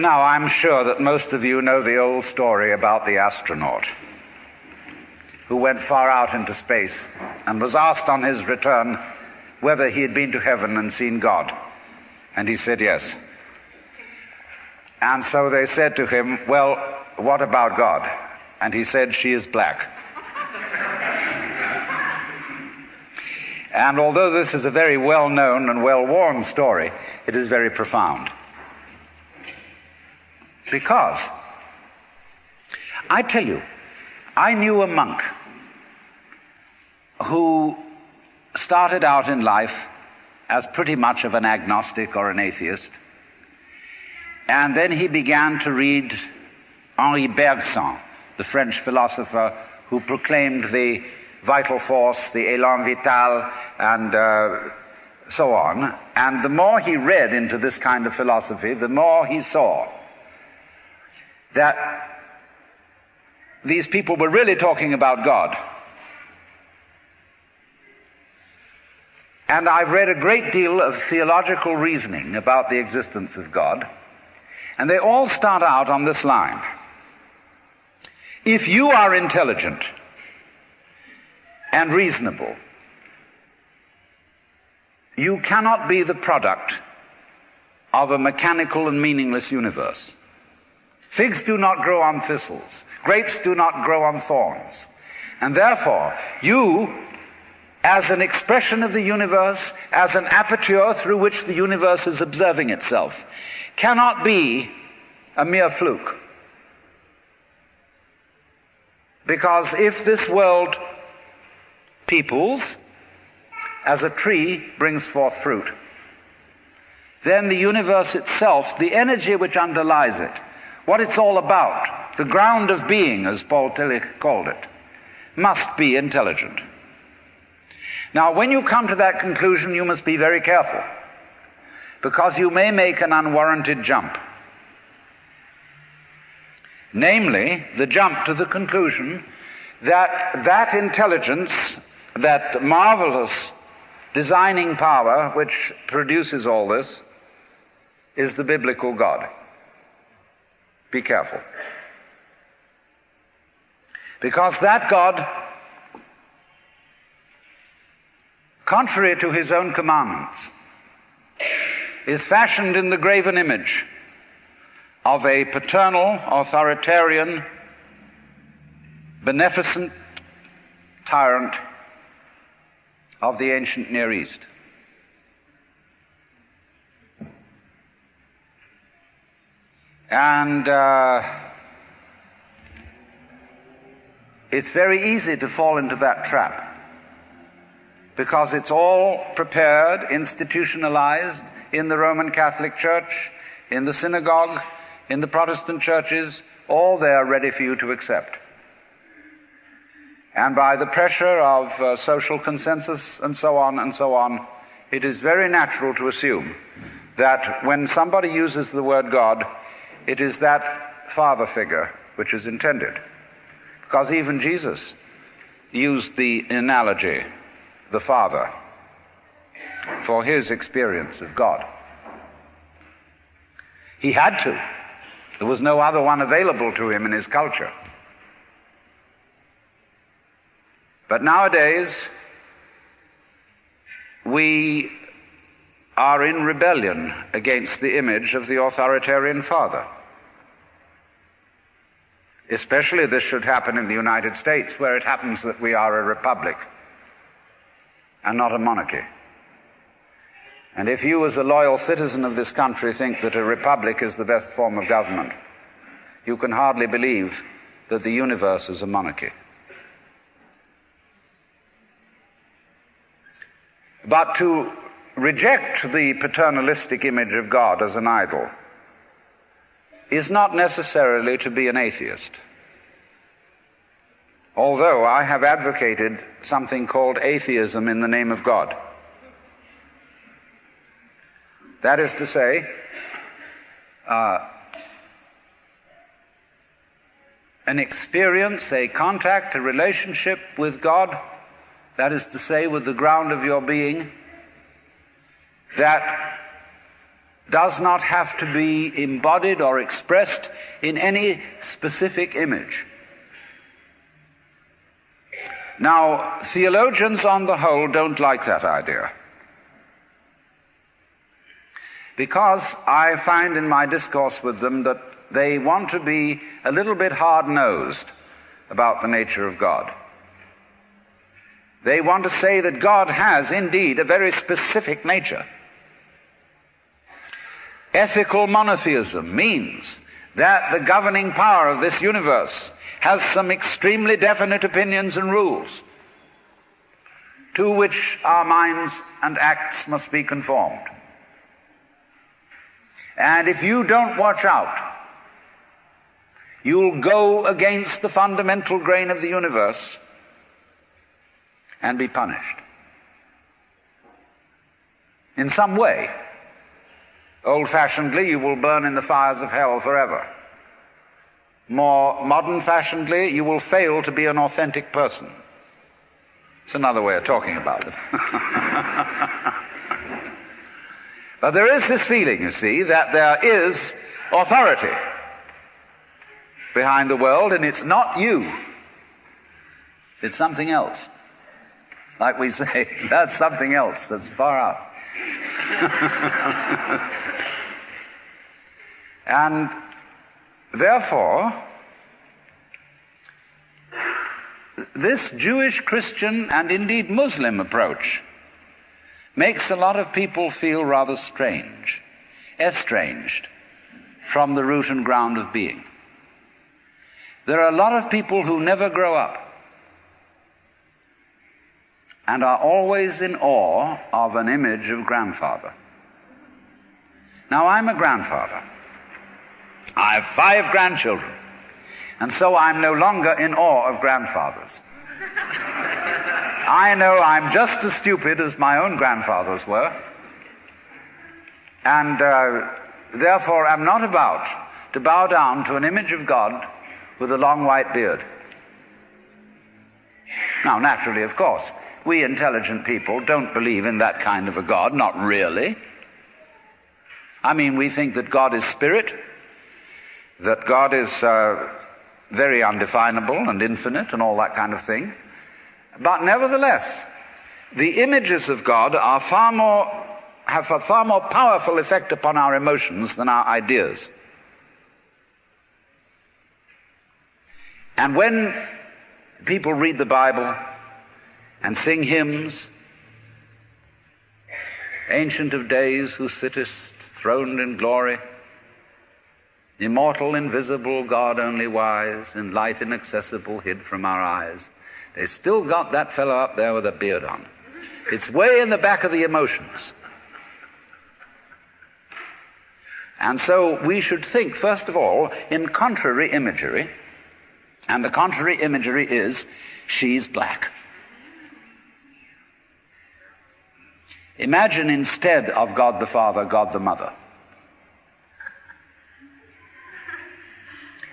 Now, I'm sure that most of you know the old story about the astronaut who went far out into space and was asked on his return whether he had been to heaven and seen God. And he said yes. And so they said to him, well, what about God? And he said, she is black. And although this is a very well-known and well-worn story, it is very profound. Because, I tell you, I knew a monk who started out in life as pretty much of an agnostic or an atheist. And then he began to read Henri Bergson, the French philosopher who proclaimed the vital force, the élan vital, and so on. And the more he read into this kind of philosophy, the more he saw that these people were really talking about God. And I've read a great deal of theological reasoning about the existence of God, and they all start out on this line. If you are intelligent and reasonable, you cannot be the product of a mechanical and meaningless universe. Figs do not grow on thistles. Grapes do not grow on thorns. And therefore, you, as an expression of the universe, as an aperture through which the universe is observing itself, cannot be a mere fluke. Because if this world peoples, as a tree brings forth fruit, then the universe itself, the energy which underlies it, what it's all about, the ground of being, as Paul Tillich called it, must be intelligent. Now, when you come to that conclusion, you must be very careful, because you may make an unwarranted jump. Namely, the jump to the conclusion that that intelligence, that marvelous designing power which produces all this, is the biblical God. Be careful. Because that God, contrary to his own commandments, is fashioned in the graven image of a paternal, authoritarian, beneficent tyrant of the ancient Near East. And it's very easy to fall into that trap, because it's all prepared, institutionalized in the Roman Catholic Church, in the synagogue, in the Protestant churches, all there ready for you to accept. And by the pressure of social consensus and so on, it is very natural to assume that when somebody uses the word God, it is that father figure which is intended. Because even Jesus used the analogy, the Father, for his experience of God. He had to. There was no other one available to him in his culture. But nowadays, we are in rebellion against the image of the authoritarian father. Especially this should happen in the United States, where it happens that we are a republic and not a monarchy. And if you, as a loyal citizen of this country, think that a republic is the best form of government, you can hardly believe that the universe is a monarchy. But to reject the paternalistic image of God as an idol is not necessarily to be an atheist. Although I have advocated something called atheism in the name of God. That is to say, an experience, a contact, a relationship with God, that is to say, with the ground of your being, that does not have to be embodied or expressed in any specific image. Now, theologians on the whole don't like that idea, because I find in my discourse with them that they want to be a little bit hard-nosed about the nature of God. They want to say that God has indeed a very specific nature. Ethical monotheism means that the governing power of this universe has some extremely definite opinions and rules to which our minds and acts must be conformed. And if you don't watch out, you'll go against the fundamental grain of the universe and be punished in some way. Old-fashionedly, you will burn in the fires of hell forever. More modern-fashionedly, you will fail to be an authentic person. It's another way of talking about it. But there is this feeling, you see, that there is authority behind the world, and it's not you. It's something else. Like we say, that's something else that's far out. And therefore, this Jewish, Christian, and indeed Muslim approach makes a lot of people feel rather strange, estranged from the root and ground of being. There are a lot of people who never grow up and are always in awe of an image of grandfather. Now, I'm a grandfather. I have 5 grandchildren, and so I'm no longer in awe of grandfathers. I know I'm just as stupid as my own grandfathers were, and therefore I'm not about to bow down to an image of God with a long white beard. Now, naturally, of course, we intelligent people don't believe in that kind of a God, not really. I mean, we think that God is spirit, that God is very undefinable and infinite and all that kind of thing. But nevertheless, the images of God are have a far more powerful effect upon our emotions than our ideas. And when people read the Bible and sing hymns, Ancient of Days, who sittest throned in glory, immortal, invisible, God only wise, in light inaccessible, hid from our eyes, they still got that fellow up there with a beard on. It's way in the back of the emotions. And so we should think, first of all, in contrary imagery. And the contrary imagery is, she's black. Imagine instead of God the Father, God the Mother.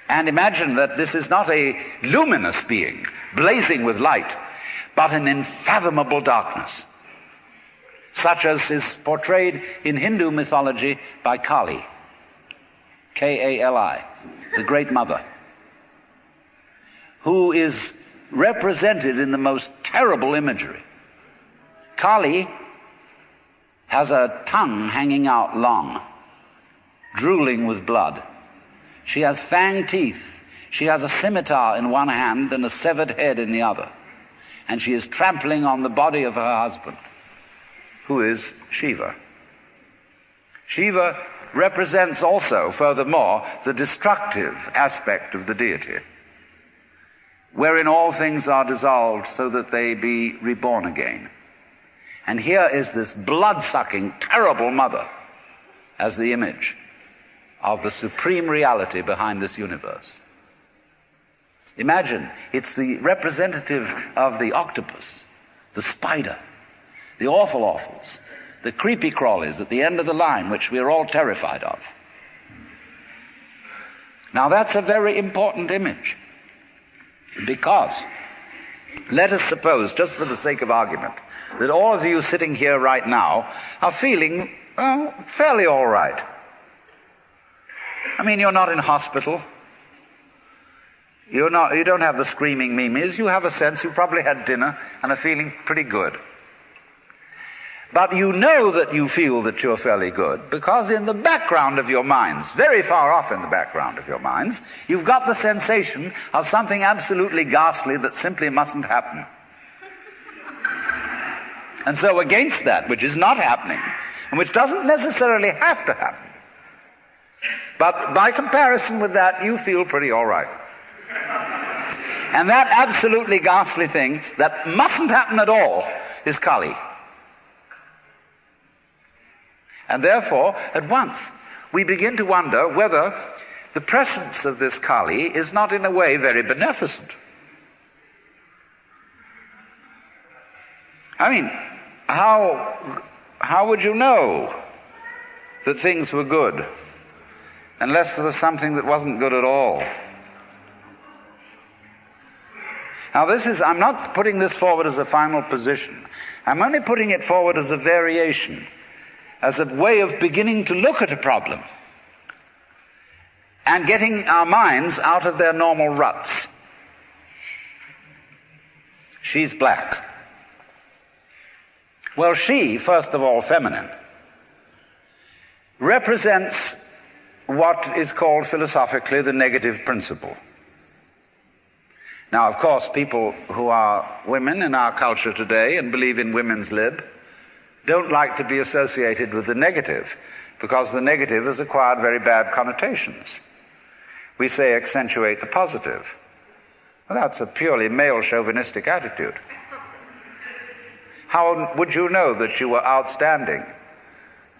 And imagine that this is not a luminous being, blazing with light, but an unfathomable darkness, such as is portrayed in Hindu mythology by Kali, K-A-L-I, the Great Mother, who is represented in the most terrible imagery. Kali has a tongue hanging out long, drooling with blood. She has fanged teeth. She has a scimitar in one hand and a severed head in the other. And she is trampling on the body of her husband, who is Shiva. Shiva represents also, furthermore, the destructive aspect of the deity, wherein all things are dissolved so that they be reborn again. And here is this blood-sucking, terrible mother as the image of the supreme reality behind this universe. Imagine, it's the representative of the octopus, the spider, the awful-awfuls, the creepy-crawlies at the end of the line, which we are all terrified of. Now that's a very important image, because let us suppose, just for the sake of argument, that all of you sitting here right now are feeling Oh, fairly all right. I mean, you're not in hospital. You don't have the screaming mimes. You have a sense you probably had dinner and are feeling pretty good. But you know that you feel that you're fairly good because in the background of your minds, very far off in the background of your minds, you've got the sensation of something absolutely ghastly that simply mustn't happen. And so against that, which is not happening, and which doesn't necessarily have to happen, but by comparison with that, you feel pretty all right. And that absolutely ghastly thing that mustn't happen at all is Kali. And therefore, at once, we begin to wonder whether the presence of this Kali is not in a way very beneficent. I mean, how would you know that things were good unless there was something that wasn't good at all? Now I'm not putting this forward as a final position. I'm only putting it forward as a variation, as a way of beginning to look at a problem and getting our minds out of their normal ruts. She's black. Well, she, first of all, feminine, represents what is called philosophically the negative principle. Now, of course, people who are women in our culture today and believe in women's lib don't like to be associated with the negative because the negative has acquired very bad connotations. We say accentuate the positive. Well, that's a purely male chauvinistic attitude. How would you know that you were outstanding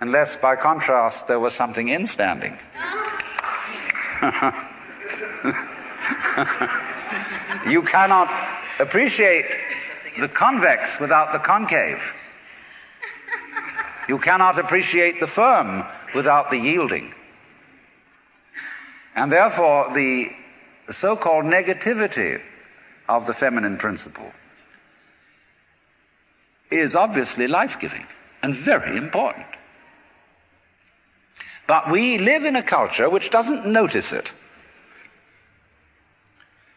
unless, by contrast, there was something instanding? You cannot appreciate the convex without the concave. You cannot appreciate the firm without the yielding. And therefore, the so-called negativity of the feminine principle is obviously life-giving and very important. But we live in a culture which doesn't notice it.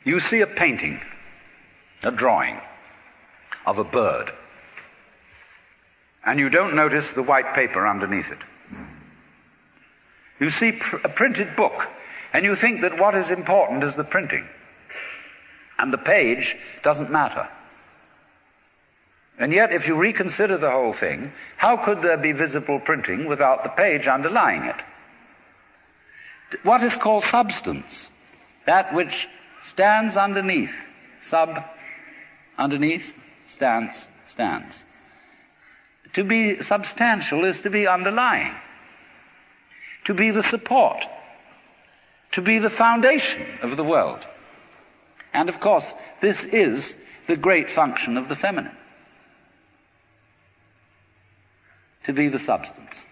You see a painting, a drawing of a bird, and you don't notice the white paper underneath it. You see a printed book, and you think that what is important is the printing, and the page doesn't matter. And yet, if you reconsider the whole thing, how could there be visible printing without the page underlying it? What is called substance, that which stands underneath, underneath, stands. To be substantial is to be underlying, to be the support, to be the foundation of the world. And of course, this is the great function of the feminine, to be the substance.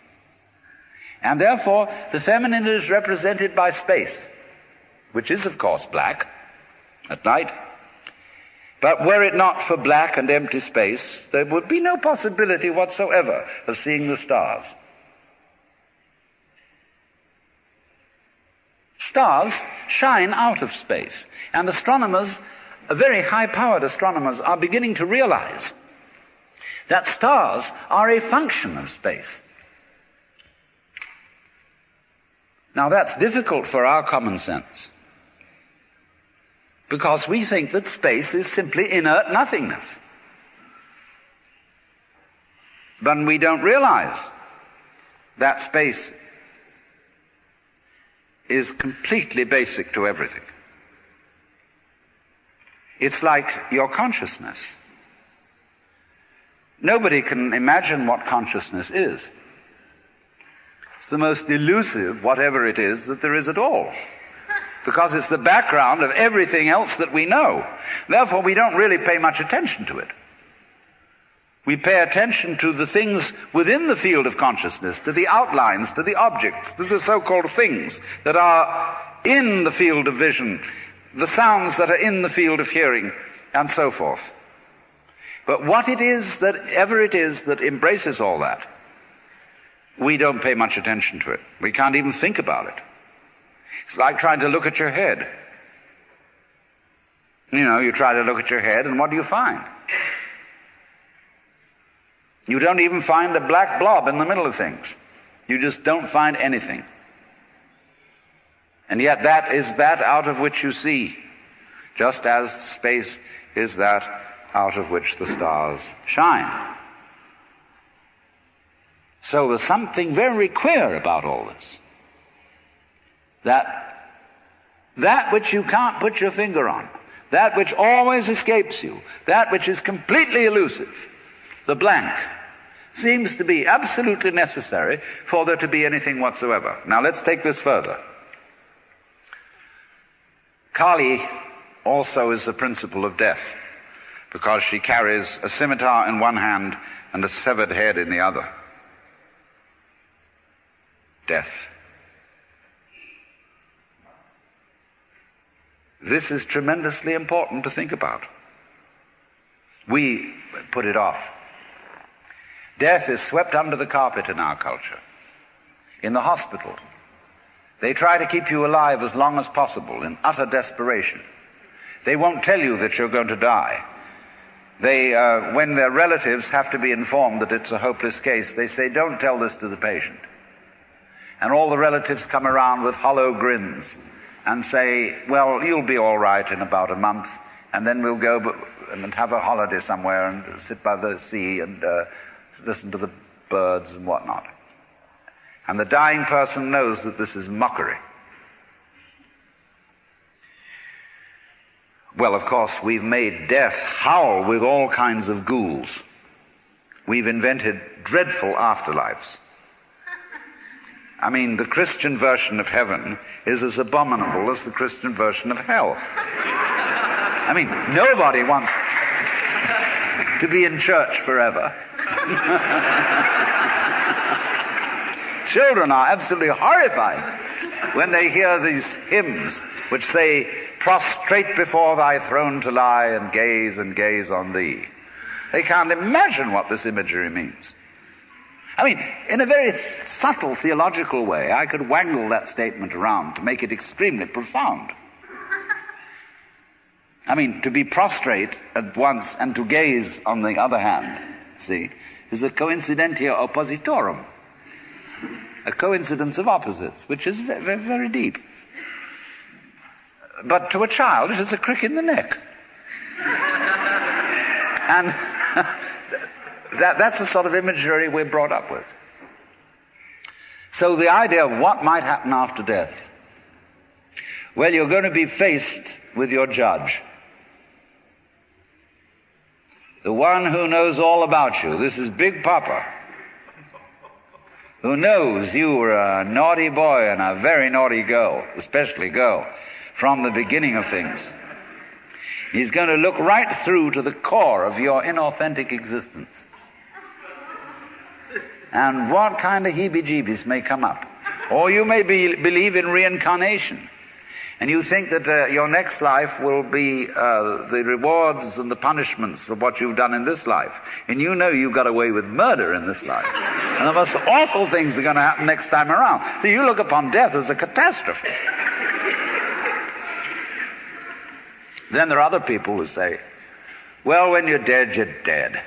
And therefore, the feminine is represented by space, which is, of course, black at night. But were it not for black and empty space, there would be no possibility whatsoever of seeing the stars. Stars shine out of space, and astronomers, very high-powered astronomers, are beginning to realize that stars are a function of space. Now that's difficult for our common sense, because we think that space is simply inert nothingness. But we don't realize that space is completely basic to everything. It's like your consciousness. Nobody can imagine what consciousness is. It's the most elusive, whatever it is, that there is at all, because it's the background of everything else that we know. Therefore, we don't really pay much attention to it. We pay attention to the things within the field of consciousness, to the outlines, to the objects, to the so-called things that are in the field of vision, the sounds that are in the field of hearing, and so forth. But what it is that ever it is that embraces all that we don't pay much attention to it. We can't even think about it. It's like trying to look at your head. You know, you try to look at your head, and what do you find? You don't even find a black blob in the middle of things. You just don't find anything. And yet that is that out of which you see, just as space is that out of which the stars shine. So there's something very queer about all this. That which you can't put your finger on, that which always escapes you, that which is completely elusive, the blank, seems to be absolutely necessary for there to be anything whatsoever. Now let's take this further. Kali also is the principle of death, because she carries a scimitar in one hand and a severed head in the other. Death. This is tremendously important to think about. We put it off. Death is swept under the carpet in our culture. In the hospital, they try to keep you alive as long as possible in utter desperation. They won't tell you that you're going to die. When their relatives have to be informed that it's a hopeless case, they say, don't tell this to the patient. And all the relatives come around with hollow grins and say, well, you'll be all right in about a month, and then we'll go and have a holiday somewhere and sit by the sea and listen to the birds and whatnot. And the dying person knows that this is mockery. Well, of course, we've made death howl with all kinds of ghouls. We've invented dreadful afterlives. I mean, the Christian version of heaven is as abominable as the Christian version of hell. I mean, nobody wants to be in church forever. Children are absolutely horrified when they hear these hymns which say, prostrate before thy throne to lie and gaze on thee. They can't imagine what this imagery means. I mean, in a very subtle theological way, I could wangle that statement around to make it extremely profound. I mean, to be prostrate at once and to gaze on the other hand, see, is a coincidentia oppositorum, a coincidence of opposites, which is very, very deep. But to a child, it is a crick in the neck. And that's the sort of imagery we're brought up with. So the idea of what might happen after death. Well, you're going to be faced with your judge. The one who knows all about you. This is Big Papa, who knows you were a naughty boy and a very naughty girl, especially girl, from the beginning of things. He's going to look right through to the core of your inauthentic existence. And what kind of heebie-jeebies may come up. Or you may believe in reincarnation. And you think that your next life will be the rewards and the punishments for what you've done in this life. And you know you got away with murder in this life. And the most awful things are going to happen next time around. So you look upon death as a catastrophe. Then there are other people who say, well, when you're dead, you're dead.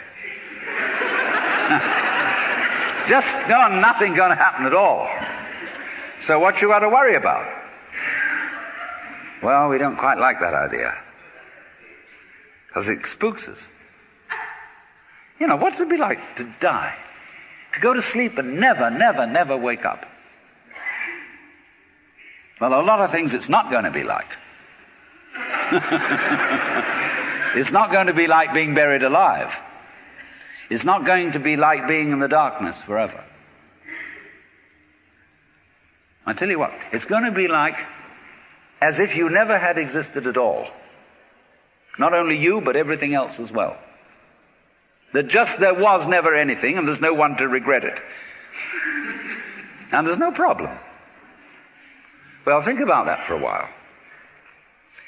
Just nothing going to happen at all. So what you got to worry about? Well, we don't quite like that idea, because it spooks us. You know, what's it be like to die? To go to sleep and never wake up? Well, a lot of things it's not going to be like. It's not going to be like being buried alive. It's not going to be like being in the darkness forever. I tell you what, it's going to be like as if you never had existed at all. Not only you, but everything else as well. That just there was never anything, and there's no one to regret it. And there's no problem. Well, think about that for a while.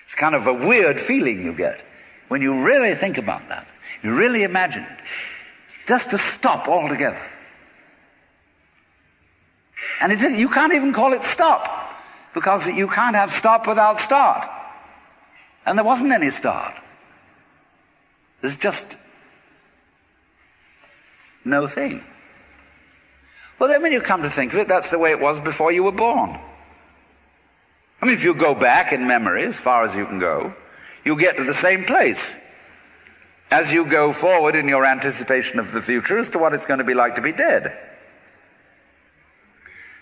It's kind of a weird feeling you get when you really think about that. You really imagine it. Just to stop altogether. And you can't even call it stop, because you can't have stop without start. And there wasn't any start. There's just no thing. Well, then when you come to think of it, that's the way it was before you were born. I mean, if you go back in memory as far as you can go, you get to the same place as you go forward in your anticipation of the future as to what it's going to be like to be dead.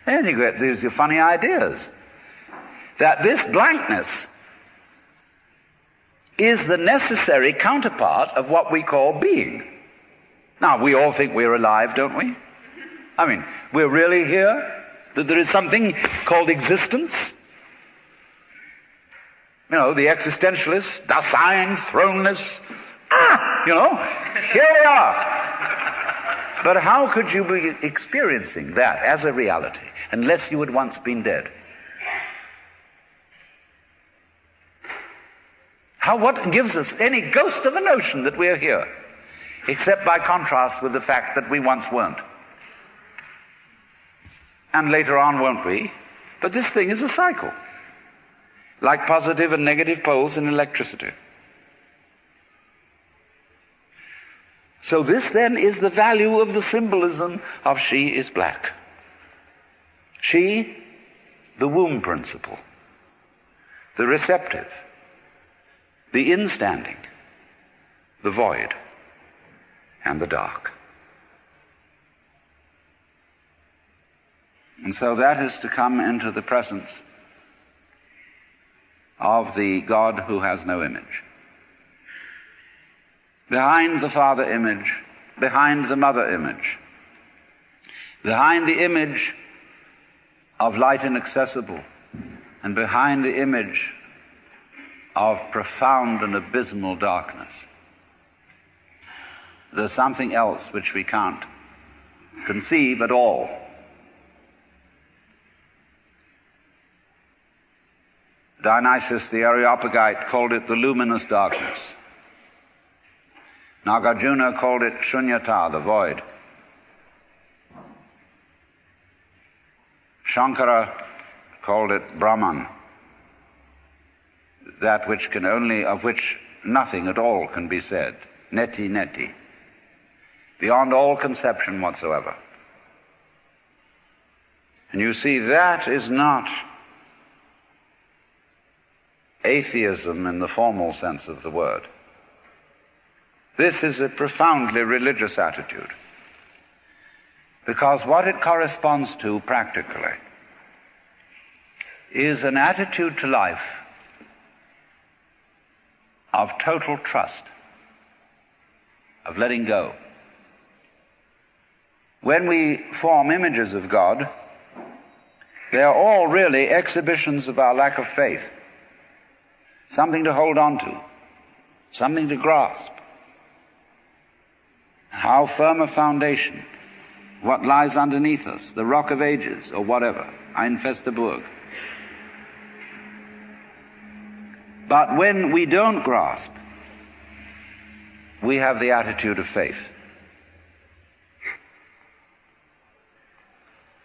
And you get these funny ideas that this blankness is the necessary counterpart of what we call being. Now, we all think we're alive, don't we? I mean, we're really here? That there is something called existence? You know, the existentialists, Dasein, thrownness, here we are. But how could you be experiencing that as a reality unless you had once been dead? What gives us any ghost of a notion that we're here, except by contrast with the fact that we once weren't? And later on won't we? But this thing is a cycle, like positive and negative poles in electricity. So this then is the value of the symbolism of she is black. She, the womb principle, the receptive, the instanding, the void, and the dark. And so that is to come into the presence of the God who has no image. Behind the Father image, behind the Mother image, behind the image of light inaccessible, and behind the image of profound and abysmal darkness, there's something else which we can't conceive at all. Dionysius the Areopagite called it the luminous darkness. Nagarjuna called it shunyata, the void. Shankara called it Brahman, that which can only, of which nothing at all can be said. Neti neti. Beyond all conception whatsoever. And you see, that is not atheism in the formal sense of the word. This is a profoundly religious attitude, because what it corresponds to practically is an attitude to life of total trust, of letting go. When we form images of God, they are all really exhibitions of our lack of faith. Something to hold on to, something to grasp. How firm a foundation, what lies underneath us, the rock of ages, or whatever, Ein feste Burg. But when we don't grasp, we have the attitude of faith.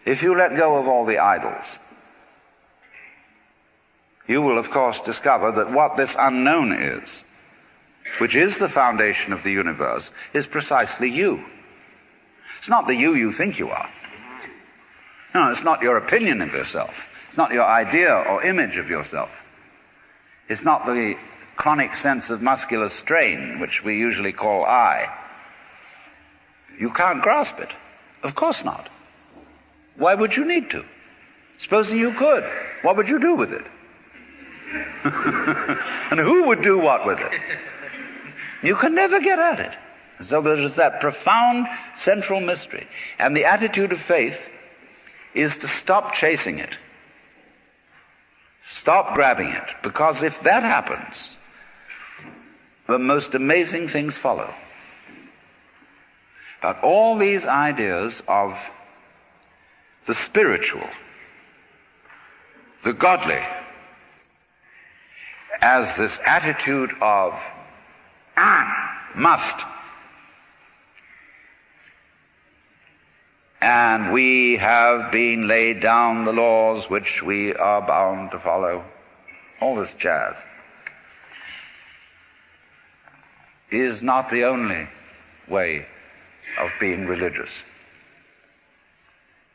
If you let go of all the idols, you will of course discover that what this unknown is, which is the foundation of the universe, is precisely you. It's not the you think you are. No, it's not your opinion of yourself. It's not your idea or image of yourself. It's not the chronic sense of muscular strain, which we usually call I. You can't grasp it. Of course not. Why would you need to? Supposing you could, what would you do with it? And who would do what with it? You can never get at it. So there is that profound central mystery. And the attitude of faith is to stop chasing it. Stop grabbing it. Because if that happens, the most amazing things follow. But all these ideas of the spiritual, the godly, as this attitude of must, and we have been laid down the laws which we are bound to follow. All this jazz is not the only way of being religious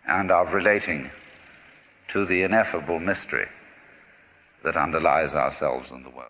and of relating to the ineffable mystery that underlies ourselves and the world.